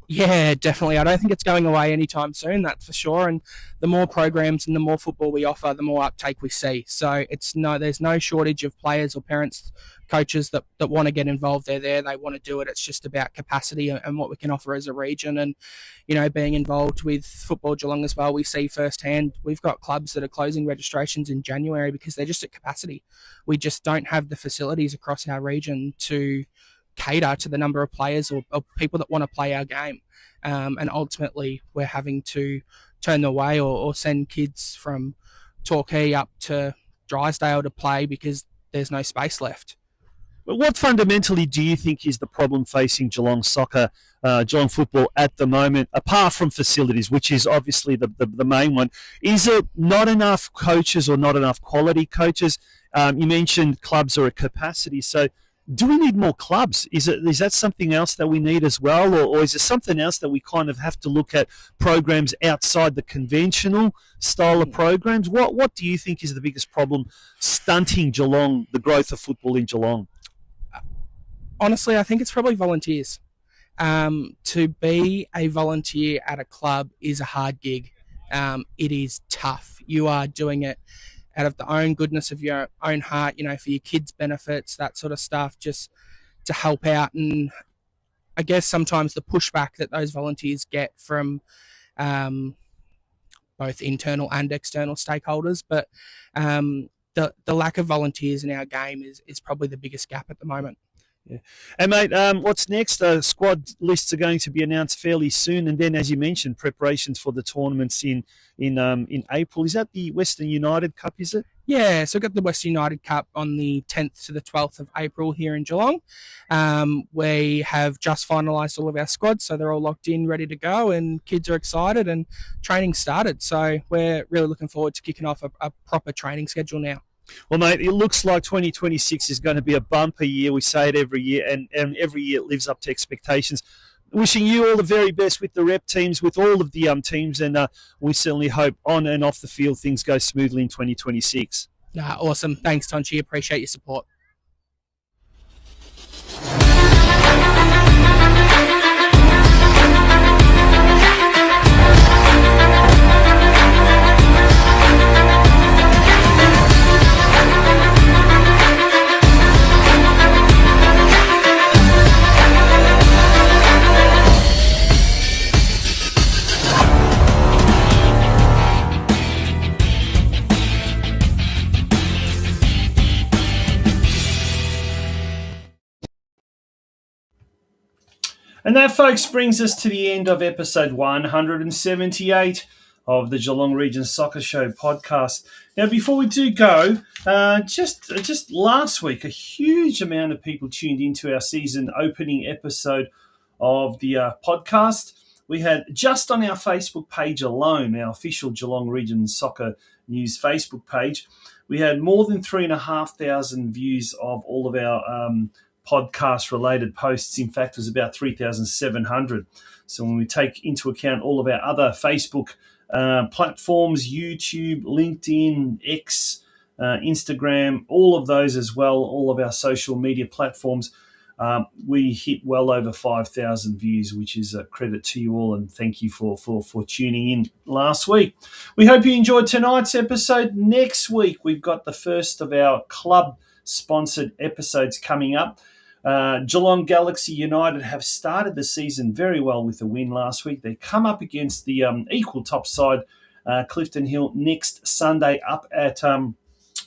yeah, definitely. I don't think it's going away anytime soon, that's for sure. And the more programs and the more football we offer, the more uptake we see. So there's no shortage of players or parents, coaches that want to get involved. They're there, they want to do it. It's just about capacity and what we can offer as a region. And, being involved with Football Geelong as well, we see firsthand, we've got clubs that are closing registrations in January because they're just at capacity. We just don't have the facilities across our region to cater to the number of players or people that want to play our game. And ultimately, we're having to turn them away or send kids from Torquay up to Drysdale to play because there's no space left. But what fundamentally do you think is the problem facing Geelong soccer, Geelong football at the moment, apart from facilities, which is obviously the main one? Is it not enough coaches or not enough quality coaches? You mentioned clubs are at capacity, so do we need more clubs? Is that something else that we need as well, or is there something else that we kind of have to look at, programs outside the conventional style of programs? What do you think is the biggest problem stunting Geelong, the growth of football in Geelong? Honestly, I think it's probably volunteers. To be a volunteer at a club is a hard gig. It is tough. You are doing it out of the own goodness of your own heart, for your kids' benefits, that sort of stuff, just to help out. And I guess sometimes the pushback that those volunteers get from both internal and external stakeholders, but the lack of volunteers in our game is probably the biggest gap at the moment. Yeah. And mate, what's next? Squad lists are going to be announced fairly soon, and then, as you mentioned, preparations for the tournaments in April. Is that the Western United Cup? Is it? Yeah, so we've got the West United Cup on the 10th to the 12th of April here in Geelong. We have just finalised all of our squads, so they're all locked in, ready to go, and kids are excited and training started. So we're really looking forward to kicking off a proper training schedule now. Well, mate, it looks like 2026 is going to be a bumper year. We say it every year, and every year it lives up to expectations. Wishing you all the very best with the rep teams, with all of the teams, and we certainly hope on and off the field things go smoothly in 2026. Awesome. Thanks, Tonchi. Appreciate your support. And that, folks, brings us to the end of episode 178 of the Geelong Region Soccer Show podcast. Now, before we do go, just last week, a huge amount of people tuned into our season opening episode of the podcast. We had, just on our Facebook page alone, our official Geelong Region Soccer News Facebook page, we had more than 3,500 views of all of our podcast-related posts. In fact, it was about 3,700. So when we take into account all of our other Facebook platforms, YouTube, LinkedIn, X, Instagram, all of those as well, all of our social media platforms, we hit well over 5,000 views, which is a credit to you all, and thank you for tuning in last week. We hope you enjoyed tonight's episode. Next week, we've got the first of our club-sponsored episodes coming up. Geelong Galaxy United have started the season very well with a win last week. They come up against the equal top side, Clifton Hill, next Sunday up at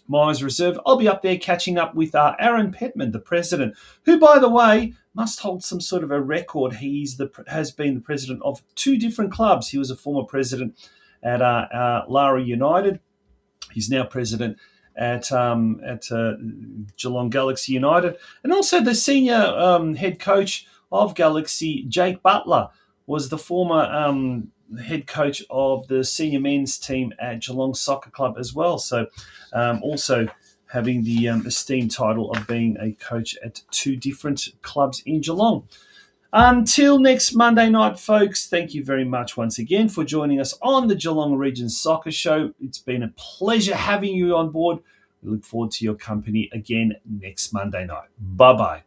Myers Reserve. I'll be up there catching up with Aaron Petman, the president, who, by the way, must hold some sort of a record. Has been the president of 2 different clubs. He was a former president at Lara United. He's now president at Geelong Galaxy United. And also the senior head coach of Galaxy, Jake Butler, was the former head coach of the senior men's team at Geelong Soccer Club as well. So also having the esteemed title of being a coach at 2 different clubs in Geelong. Until next Monday night, folks, thank you very much once again for joining us on the Geelong Region Soccer Show. It's been a pleasure having you on board. We look forward to your company again next Monday night. Bye-bye.